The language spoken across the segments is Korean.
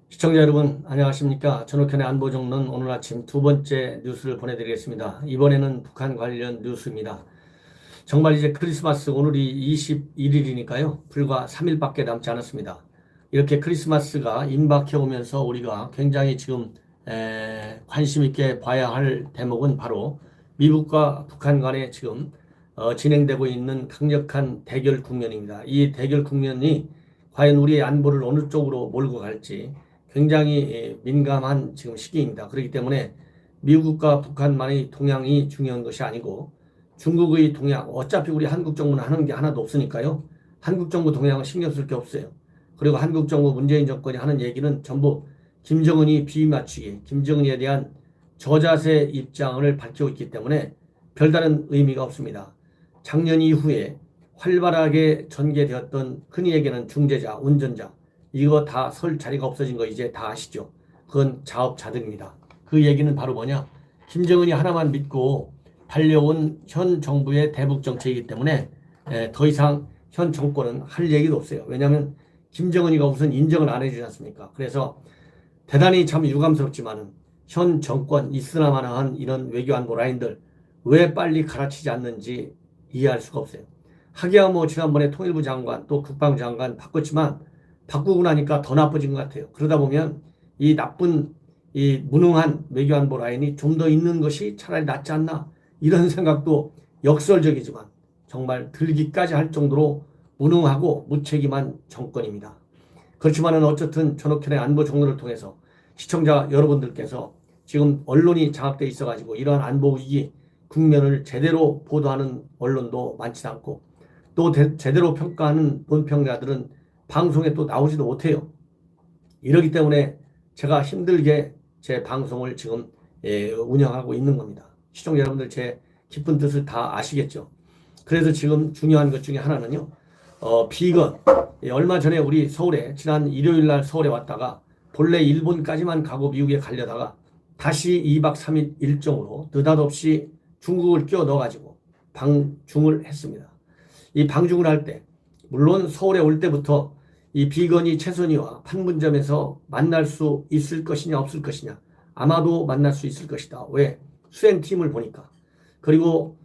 시청자 여러분 안녕하십니까. 전옥현의 안보정론 오늘 아침 두 번째 뉴스를 보내드리겠습니다. 이번에는 북한 관련 뉴스입니다. 정말 이제 크리스마스 오늘이 21일이니까요. 불과 3일밖에 남지 않았습니다. 이렇게 크리스마스가 임박해 오면서 우리가 굉장히 지금 관심 있게 봐야 할 대목은 바로 미국과 북한 간에 지금 진행되고 있는 강력한 대결 국면입니다. 이 대결 국면이 과연 우리의 안보를 어느 쪽으로 몰고 갈지 굉장히 민감한 지금 시기입니다. 그렇기 때문에 미국과 북한만의 동향이 중요한 것이 아니고 중국의 동향, 어차피 우리 한국 정부는 하는 게 하나도 없으니까요. 한국 정부 동향은 신경 쓸 게 없어요. 그리고 한국 정부 문재인 정권이 하는 얘기는 전부 김정은이 비맞추기, 김정은에 대한 저자세 입장을 밝히고 있기 때문에 별다른 의미가 없습니다. 작년 이후에 활발하게 전개되었던 흔히 얘기하는 중재자, 운전자, 이거 다 설 자리가 없어진 거 이제 다 아시죠? 그건 자업자득입니다. 그 얘기는 바로 뭐냐? 김정은이 하나만 믿고 달려온 현 정부의 대북 정책이기 때문에 더 이상 현 정권은 할 얘기도 없어요. 왜냐하면 김정은이가 우선 인정을 안 해주지 않습니까? 그래서 대단히 참 유감스럽지만은 현 정권 있으나마나한 이런 외교안보 라인들 왜 빨리 갈아치지 않는지 이해할 수가 없어요. 하기야 뭐 지난번에 통일부 장관 또 국방부 장관 바꿨지만 바꾸고 나니까 더 나빠진 것 같아요. 그러다 보면 이 나쁜 이 무능한 외교안보 라인이 좀 더 있는 것이 차라리 낫지 않나 이런 생각도 역설적이지만 정말 들기까지 할 정도로 무능하고 무책임한 정권입니다. 그렇지만은 어쨌든 전옥현의 안보 정론을 통해서 시청자 여러분들께서 지금 언론이 장악되어 있어가지고 이러한 안보 위기 국면을 제대로 보도하는 언론도 많지 않고 또 제대로 평가하는 논평가들은 방송에 또 나오지도 못해요. 이러기 때문에 제가 힘들게 제 방송을 지금 운영하고 있는 겁니다. 시청자 여러분들 제 깊은 뜻을 다 아시겠죠. 그래서 지금 중요한 것 중에 하나는요. 비건 얼마 전에 우리 서울에 지난 일요일 날 서울에 왔다가 본래 일본까지만 가고 미국에 가려다가 다시 2박 3일 일정으로 느닷없이 중국을 끼워 넣어가지고 방중을 했습니다. 이 방중을 할 때 물론 서울에 올 때부터 이 비건이 최선희와 판문점에서 만날 수 있을 것이냐 없을 것이냐 아마도 만날 수 있을 것이다. 왜? 수행팀을 보니까. 그리고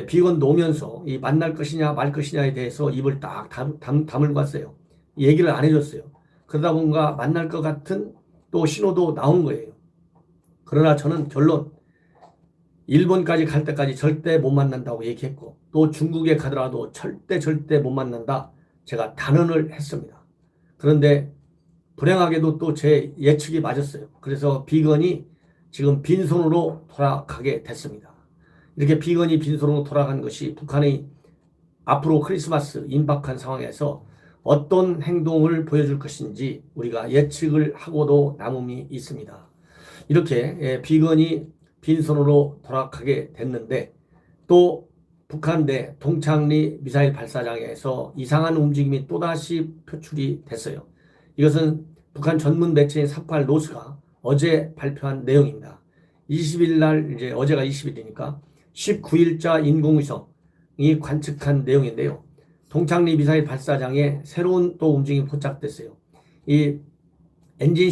비건도 오면서 이 만날 것이냐 말 것이냐에 대해서 입을 딱 다물고 왔어요. 얘기를 안 해줬어요. 그러다 뭔가 만날 것 같은 또 신호도 나온 거예요. 그러나 저는 결론 일본까지 갈 때까지 절대 못 만난다고 얘기했고 또 중국에 가더라도 절대 못 만난다. 제가 단언을 했습니다. 그런데 불행하게도 또 제 예측이 맞았어요. 그래서 비건이 지금 빈손으로 돌아가게 됐습니다. 이렇게 비건이 빈손으로 돌아간 것이 북한의 앞으로 크리스마스 임박한 상황에서 어떤 행동을 보여줄 것인지 우리가 예측을 하고도 남음이 있습니다. 이렇게 비건이 빈손으로 돌아가게 됐는데 또 북한 내 동창리 미사일 발사장에서 이상한 움직임이 또다시 표출이 됐어요. 이것은 북한 전문 매체인 38 노스가 어제 발표한 내용입니다. 20일 날 이제 어제가 20일이니까 19일자 인공위성이 관측한 내용인데요. 동창리 미사일 발사장에 새로운 또 움직임이 포착됐어요. 이 엔진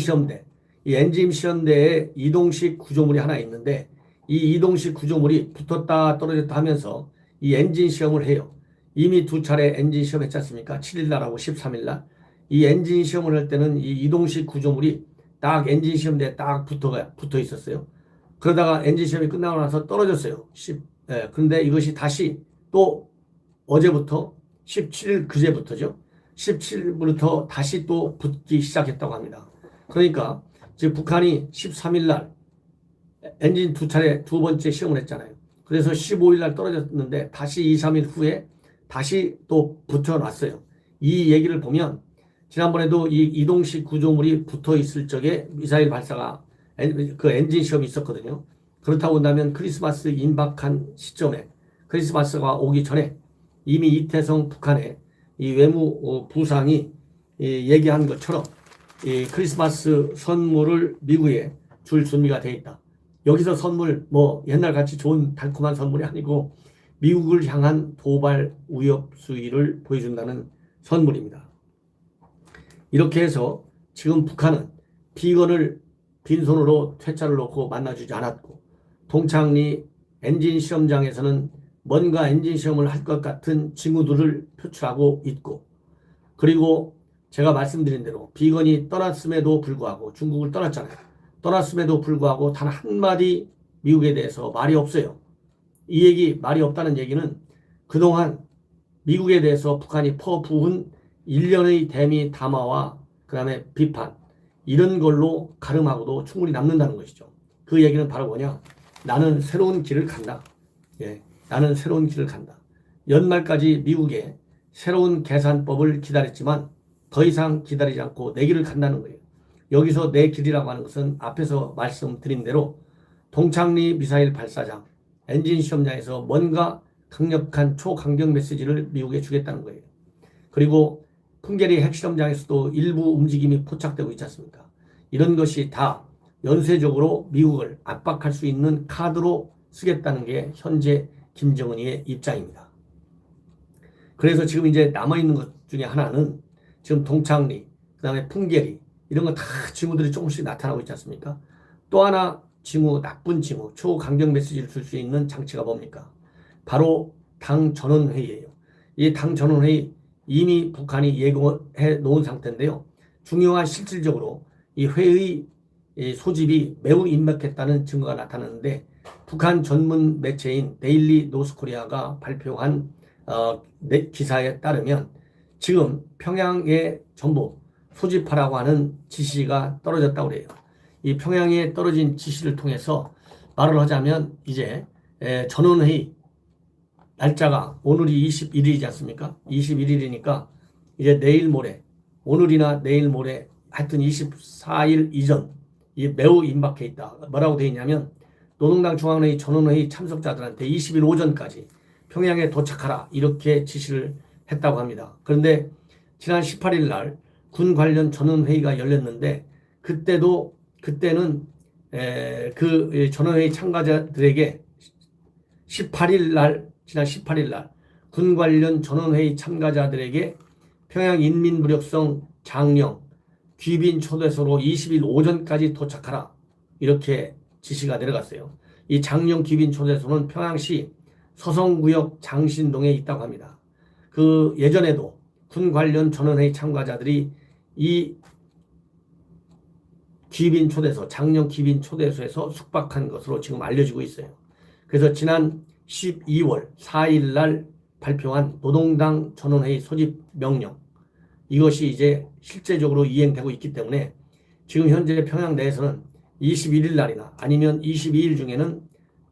시험대에 이동식 구조물이 하나 있는데 이 이동식 구조물이 붙었다 떨어졌다 하면서 이 엔진 시험을 해요. 이미 두 차례 엔진 시험 했지 않습니까? 7일날하고 13일날. 이 엔진 시험을 할 때는 이 이동식 구조물이 딱 엔진 시험대에 딱 붙어 있었어요. 그러다가 엔진 시험이 끝나고 나서 떨어졌어요. 그런데 이것이 다시 또 어제부터 17일 그제부터죠. 17일부터 다시 또 붙기 시작했다고 합니다. 그러니까 지금 북한이 13일날 엔진 두 번째 시험을 했잖아요. 그래서 15일날 떨어졌는데 다시 2, 3일 후에 다시 또 붙여놨어요. 이 얘기를 보면 지난번에도 이 이동식 구조물이 붙어 있을 적에 미사일 발사가 그 엔진 시험이 있었거든요. 그렇다고 한다면 크리스마스 임박한 시점에 크리스마스가 오기 전에 이미 이태성 북한의 이 외무 부상이 얘기한 것처럼 이 크리스마스 선물을 미국에 줄 준비가 되어 있다. 여기서 선물 뭐 옛날 같이 좋은 달콤한 선물이 아니고 미국을 향한 도발 위협 수위를 보여준다는 선물입니다. 이렇게 해서 지금 북한은 비건을 빈손으로 퇴짜를 놓고 만나주지 않았고, 동창리 엔진 시험장에서는 뭔가 엔진 시험을 할 것 같은 징후들을 표출하고 있고, 그리고 제가 말씀드린 대로 비건이 떠났음에도 불구하고, 중국을 떠났잖아요. 떠났음에도 불구하고 단 한마디 미국에 대해서 말이 없어요. 이 얘기, 말이 없다는 얘기는 그동안 미국에 대해서 북한이 퍼부은 일련의 대미 담화와 그 다음에 비판, 이런 걸로 가름하고도 충분히 남는다는 것이죠. 그 얘기는 바로 뭐냐? 나는 새로운 길을 간다. 예, 나는 새로운 길을 간다. 연말까지 미국의 새로운 계산법을 기다렸지만 더 이상 기다리지 않고 내 길을 간다는 거예요. 여기서 내 길이라고 하는 것은 앞에서 말씀드린 대로 동창리 미사일 발사장, 엔진 시험장에서 뭔가 강력한 초강경 메시지를 미국에 주겠다는 거예요. 그리고 풍계리 핵실험장에서도 일부 움직임이 포착되고 있지 않습니까? 이런 것이 다 연쇄적으로 미국을 압박할 수 있는 카드로 쓰겠다는 게 현재 김정은이의 입장입니다. 그래서 지금 이제 남아있는 것 중에 하나는 지금 동창리, 그 다음에 풍계리, 이런 거 다 징후들이 조금씩 나타나고 있지 않습니까? 또 하나 징후, 나쁜 징후, 초강경 메시지를 줄 수 있는 장치가 뭡니까? 바로 당 전원회의예요. 이 당 전원회의 이미 북한이 예고해 놓은 상태인데요. 중요한 실질적으로 이 회의 소집이 매우 임박했다는 증거가 나타나는데, 북한 전문 매체인 데일리 노스코리아가 발표한 기사에 따르면 지금 평양에 전부 소집하라고 하는 지시가 떨어졌다고 그래요. 이 평양에 떨어진 지시를 통해서 말을 하자면 이제 전원회의 날짜가 오늘이 21일이지 않습니까? 21일이니까 이제 내일 모레, 오늘이나 내일 모레, 하여튼 24일 이전, 이 매우 임박해 있다. 뭐라고 되어 있냐면 노동당 중앙회의 전원회의 참석자들한테 20일 오전까지 평양에 도착하라, 이렇게 지시를 했다고 합니다. 그런데 지난 18일 날 군 관련 전원회의가 열렸는데, 그때는 그 전원회의 참가자들에게 지난 18일 날 군 관련 전원회의 참가자들에게 평양인민무력성 장령 귀빈 초대소로 20일 오전까지 도착하라, 이렇게 지시가 내려갔어요. 이 장령 귀빈 초대소는 평양시 서성구역 장신동에 있다고 합니다. 그 예전에도 군 관련 전원회의 참가자들이 이 귀빈 초대소, 장령 귀빈 초대소에서 숙박한 것으로 지금 알려지고 있어요. 그래서 지난 12월 4일 날 발표한 노동당 전원회의 소집 명령, 이것이 이제 실제적으로 이행되고 있기 때문에 지금 현재 평양 내에서는 21일 날이나 아니면 22일 중에는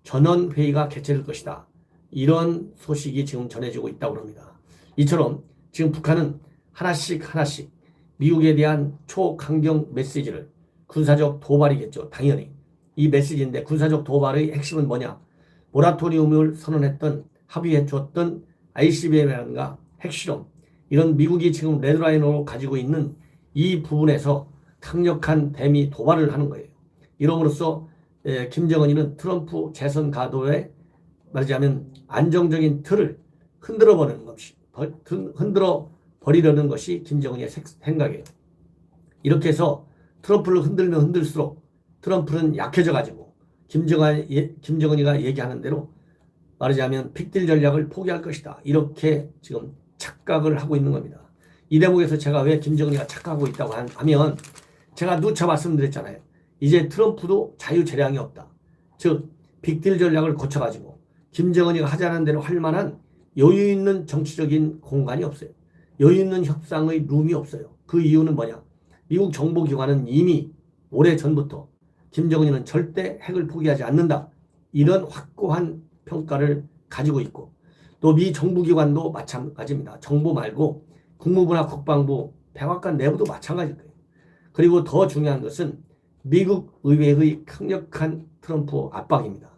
전원회의가 개최될 것이다, 이런 소식이 지금 전해지고 있다고 합니다. 이처럼 지금 북한은 하나씩 미국에 대한 초강경 메시지를, 군사적 도발이겠죠. 당연히. 이 메시지인데 군사적 도발의 핵심은 뭐냐? 모라토리움을 선언했던, 합의해 줬던 ICBM이라든가 핵실험, 이런 미국이 지금 레드라인으로 가지고 있는 이 부분에서 강력한 대미 도발을 하는 거예요. 이름으로써 김정은이는 트럼프 재선 가도에 말하자면 안정적인 틀을 흔들어 버리려는 것이 김정은의 생각이에요. 이렇게 해서 트럼프를 흔들면 흔들수록 트럼프는 약해져 가지고 김정은이가 얘기하는 대로 말하자면 빅딜 전략을 포기할 것이다, 이렇게 지금 착각을 하고 있는 겁니다. 이 대목에서 제가 왜 김정은이가 착각하고 있다고 하면, 제가 누차 말씀드렸잖아요. 이제 트럼프도 자유재량이 없다. 즉 빅딜 전략을 거쳐가지고 김정은이가 하자는 대로 할 만한 여유 있는 정치적인 공간이 없어요. 여유 있는 협상의 룸이 없어요. 그 이유는 뭐냐? 미국 정보기관은 이미 오래전부터 김정은이는 절대 핵을 포기하지 않는다, 이런 확고한 평가를 가지고 있고, 또 미 정부기관도 마찬가지입니다. 정부 말고 국무부나 국방부, 백악관 내부도 마찬가지일 거예요. 그리고 더 중요한 것은 미국 의회의 강력한 트럼프 압박입니다.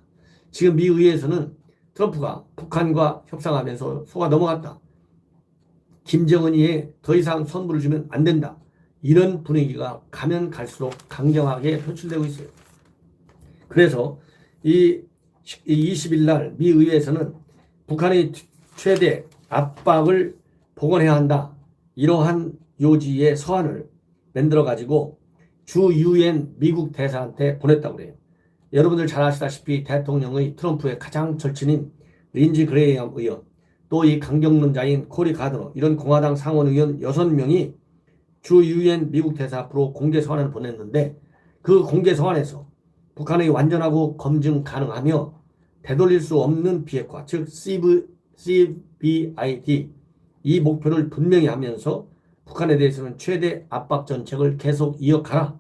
지금 미 의회에서는 트럼프가 북한과 협상하면서 속아 넘어갔다, 김정은이에 더 이상 선물을 주면 안 된다, 이런 분위기가 가면 갈수록 강경하게 표출되고 있어요. 그래서 이 20일 날 미 의회에서는 북한의 최대 압박을 복원해야 한다. 이러한 요지의 서한을 만들어 가지고 주 유엔 미국 대사한테 보냈다고 그래요. 여러분들 잘 아시다시피 대통령의 트럼프의 가장 절친인 린지 그레이엄 의원, 또 이 강경론자인 코리 가드너, 이런 공화당 상원 의원 6명이 주 유엔 미국 대사 앞으로 공개 서한을 보냈는데, 그 공개 서한에서 북한의 완전하고 검증 가능하며 되돌릴 수 없는 비핵화, 즉 CBID, 이 목표를 분명히 하면서 북한에 대해서는 최대 압박 정책을 계속 이어가라.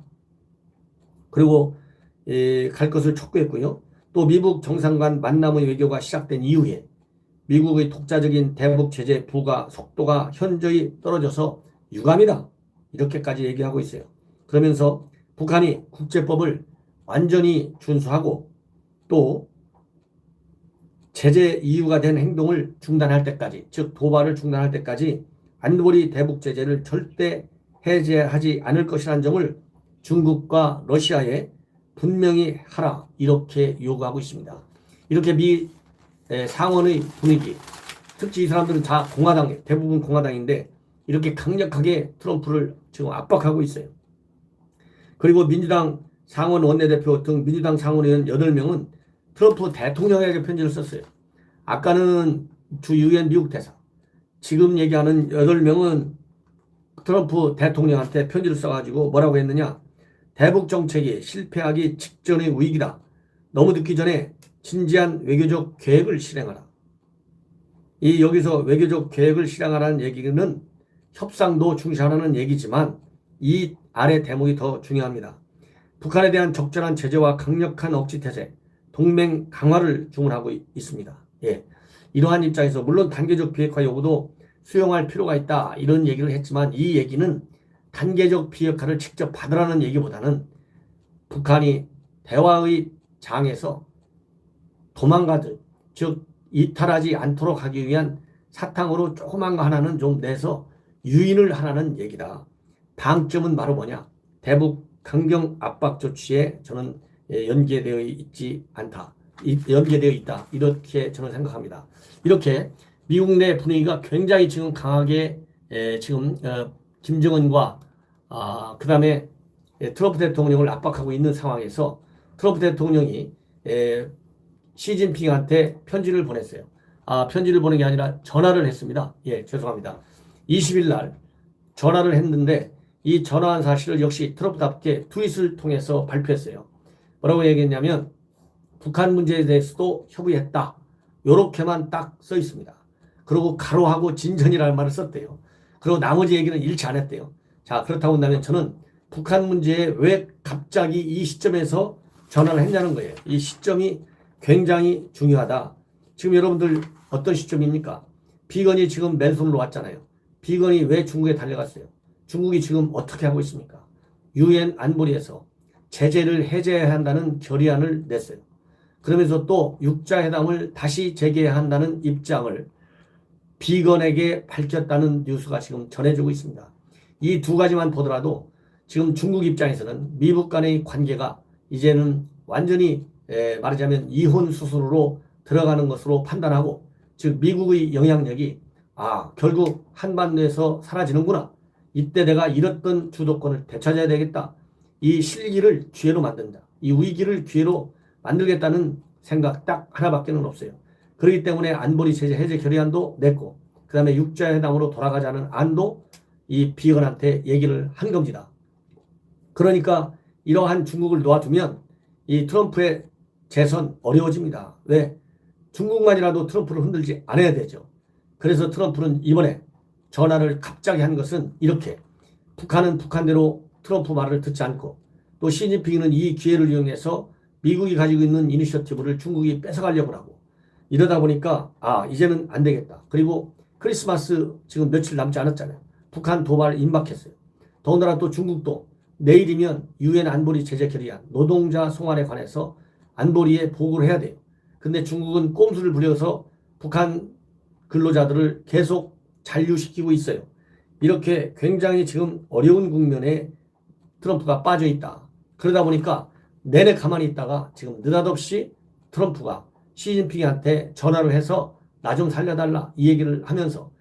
그리고 갈 것을 촉구했고요. 또 미국 정상 간 만남의 외교가 시작된 이후에 미국의 독자적인 대북 제재 부과 속도가 현저히 떨어져서 유감이다. 이렇게까지 얘기하고 있어요. 그러면서 북한이 국제법을 완전히 준수하고 또 제재 이유가 된 행동을 중단할 때까지, 즉 도발을 중단할 때까지 안보리 대북 제재를 절대 해제하지 않을 것이라는 점을 중국과 러시아에 분명히 하라, 이렇게 요구하고 있습니다. 이렇게 미 상원의 분위기, 특히 이 사람들은 다 공화당, 대부분 공화당인데 이렇게 강력하게 트럼프를 지금 압박하고 있어요. 그리고 민주당 상원 원내대표 등 민주당 상원의원 8명은 트럼프 대통령에게 편지를 썼어요. 아까는 주 유엔 미국 대사, 지금 얘기하는 8명은 트럼프 대통령한테 편지를 써가지고 뭐라고 했느냐. 대북 정책이 실패하기 직전의 위기다. 너무 늦기 전에 진지한 외교적 계획을 실행하라. 이 여기서 외교적 계획을 실행하라는 얘기는 협상도 중시하라는 얘기지만 이 아래 대목이 더 중요합니다. 북한에 대한 적절한 제재와 강력한 억지 태세, 동맹 강화를 주문하고 있습니다. 예. 이러한 입장에서 물론 단계적 비핵화 요구도 수용할 필요가 있다, 이런 얘기를 했지만 이 얘기는 단계적 비핵화를 직접 받으라는 얘기보다는 북한이 대화의 장에서 도망가듯, 즉 이탈하지 않도록 하기 위한 사탕으로 조그만 거 하나는 좀 내서 유인을 하라는 얘기다. 방점은 바로 뭐냐. 대북 강경 압박 조치에 저는 연계되어 있지 않다. 연계되어 있다. 이렇게 저는 생각합니다. 이렇게 미국 내 분위기가 굉장히 지금 강하게 지금 김정은과 그 다음에 트럼프 대통령을 압박하고 있는 상황에서 트럼프 대통령이 시진핑한테 편지를 보냈어요. 편지를 보낸 게 아니라 전화를 했습니다. 예, 죄송합니다. 20일 날 전화를 했는데 이 전화한 사실을 역시 트럼프답게 트윗을 통해서 발표했어요. 뭐라고 얘기했냐면 북한 문제에 대해서도 협의했다. 요렇게만 딱 써 있습니다. 그리고 가로하고 진전이라는 말을 썼대요. 그리고 나머지 얘기는 일치 안 했대요. 자, 그렇다고 한다면 저는 북한 문제에 왜 갑자기 이 시점에서 전화를 했냐는 거예요. 이 시점이 굉장히 중요하다. 지금 여러분들 어떤 시점입니까? 비건이 지금 맨손으로 왔잖아요. 비건이 왜 중국에 달려갔어요? 중국이 지금 어떻게 하고 있습니까? 유엔 안보리에서 제재를 해제해야 한다는 결의안을 냈어요. 그러면서 또 육자회담을 다시 재개해야 한다는 입장을 비건에게 밝혔다는 뉴스가 지금 전해지고 있습니다. 이 두 가지만 보더라도 지금 중국 입장에서는 미국 간의 관계가 이제는 완전히 말하자면 이혼 수순으로 들어가는 것으로 판단하고, 즉 미국의 영향력이 결국 한반도에서 사라지는구나. 이때 내가 잃었던 주도권을 되찾아야 되겠다. 이 실기를 기회로 만든다. 이 위기를 기회로 만들겠다는 생각 딱 하나밖에는 없어요. 그렇기 때문에 안보리 제재 해제 결의안도 냈고, 그 다음에 육자회담으로 돌아가자는 안도 이 비건한테 얘기를 한 겁니다. 그러니까 이러한 중국을 놓아두면 이 트럼프의 재선 어려워집니다. 왜? 중국만이라도 트럼프를 흔들지 않아야 되죠. 그래서 트럼프는 이번에 전화를 갑자기 한 것은 이렇게, 북한은 북한대로 트럼프 말을 듣지 않고 또 시진핑은 이 기회를 이용해서 미국이 가지고 있는 이니셔티브를 중국이 뺏어가려고 하고, 이러다 보니까 이제는 안 되겠다. 그리고 크리스마스 지금 며칠 남지 않았잖아요. 북한 도발 임박했어요. 더군다나 또 중국도 내일이면 유엔 안보리 제재 결의안, 노동자 송환에 관해서 안보리에 보고를 해야 돼요. 근데 중국은 꼼수를 부려서 북한 근로자들을 계속 잔류시키고 있어요. 이렇게 굉장히 지금 어려운 국면에 트럼프가 빠져 있다. 그러다 보니까 내내 가만히 있다가 지금 느닷없이 트럼프가 시진핑한테 전화를 해서 나 좀 살려달라 이 얘기를 하면서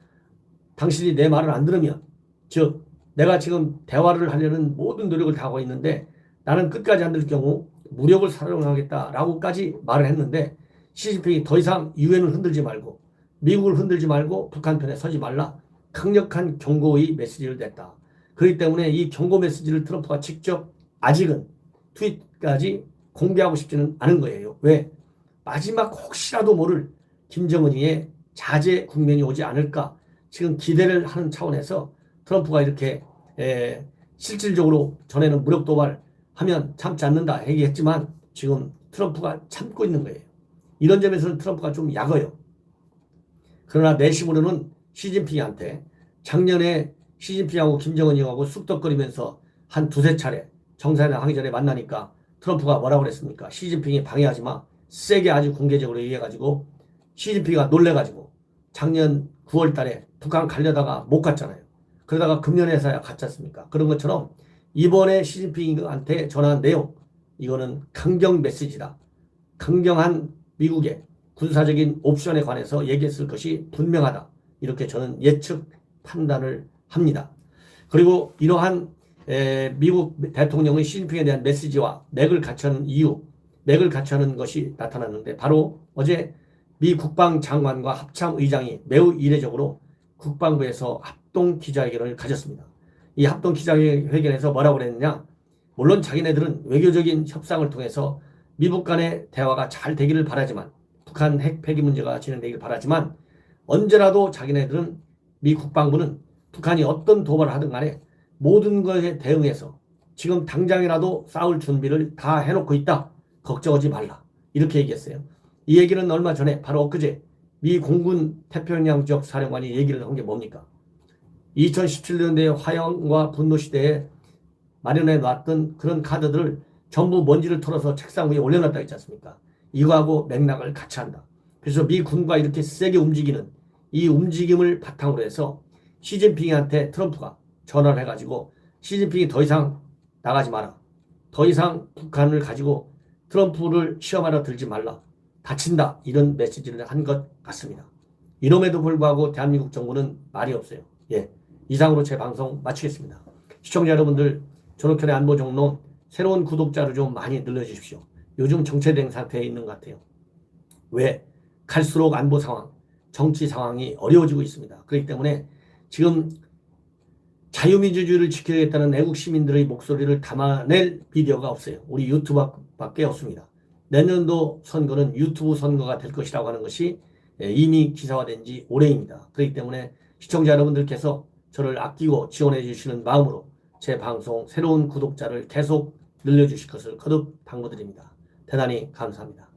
당신이 내 말을 안 들으면, 즉 내가 지금 대화를 하려는 모든 노력을 다 하고 있는데 나는 끝까지 안 들을 경우 무력을 사용하겠다라고까지 말을 했는데, 시진핑이 더 이상 유엔을 흔들지 말고 미국을 흔들지 말고 북한 편에 서지 말라 강력한 경고의 메시지를 냈다. 그렇기 때문에 이 경고 메시지를 트럼프가 직접 아직은 트윗까지 공개하고 싶지는 않은 거예요. 왜? 마지막 혹시라도 모를 김정은이의 자제 국면이 오지 않을까 지금 기대를 하는 차원에서 트럼프가 이렇게 실질적으로 전에는 무력 도발하면 참지 않는다 얘기했지만 지금 트럼프가 참고 있는 거예요. 이런 점에서는 트럼프가 좀 약어요. 그러나 내심으로는 시진핑한테 작년에 시진핑하고 김정은이하고 쑥덕거리면서 한 두세 차례 정상회담 하기 전에 만나니까 트럼프가 뭐라고 그랬습니까? 시진핑이 방해하지 마. 세게 아주 공개적으로 얘기해가지고 시진핑이가 놀래가지고 작년 9월 달에 북한 가려다가 못 갔잖아요. 그러다가 금년에서야 갔지 않습니까? 그런 것처럼 이번에 시진핑한테 전한 내용, 이거는 강경 메시지다. 강경한 미국의 군사적인 옵션에 관해서 얘기했을 것이 분명하다. 이렇게 저는 예측 판단을 합니다. 그리고 이러한 미국 대통령의 시진핑에 대한 메시지와 맥을 같이 하는 이유, 맥을 같이 하는 것이 나타났는데, 바로 어제 미 국방장관과 합참의장이 매우 이례적으로 국방부에서 합동 기자회견을 가졌습니다. 이 합동 기자회견에서 뭐라고 그랬느냐? 물론 자기네들은 외교적인 협상을 통해서 미국 간의 대화가 잘 되기를 바라지만, 북한 핵 폐기 문제가 진행되기를 바라지만, 언제라도 자기네들은, 미 국방부는 북한이 어떤 도발을 하든 간에 모든 것에 대응해서 지금 당장이라도 싸울 준비를 다 해놓고 있다. 걱정하지 말라. 이렇게 얘기했어요. 이 얘기는 얼마 전에 바로 엊그제 미 공군 태평양 지역 사령관이 얘기를 한 게 뭡니까? 2017년대 화형과 분노 시대에 마련해 놨던 그런 카드들을 전부 먼지를 털어서 책상 위에 올려놨다 했지 않습니까? 이거하고 맥락을 같이 한다. 그래서 미 군과 이렇게 세게 움직이는 이 움직임을 바탕으로 해서 시진핑한테 트럼프가 전화를 해가지고 시진핑이 더 이상 나가지 마라. 더 이상 북한을 가지고 트럼프를 시험하러 들지 말라. 다친다. 이런 메시지를 한 것 같습니다. 이놈에도 불구하고 대한민국 정부는 말이 없어요. 예, 이상으로 제 방송 마치겠습니다. 시청자 여러분들, 전옥현의 안보정론 새로운 구독자를 좀 많이 늘려주십시오. 요즘 정체된 상태에 있는 것 같아요. 왜? 갈수록 안보 상황, 정치 상황이 어려워지고 있습니다. 그렇기 때문에 지금 자유민주주의를 지켜야겠다는 애국 시민들의 목소리를 담아낼 비디오가 없어요. 우리 유튜브밖에 없습니다. 내년도 선거는 유튜브 선거가 될 것이라고 하는 것이 이미 기사화된 지 오래입니다. 그렇기 때문에 시청자 여러분들께서 저를 아끼고 지원해 주시는 마음으로 제 방송 새로운 구독자를 계속 늘려주실 것을 거듭 당부드립니다. 대단히 감사합니다.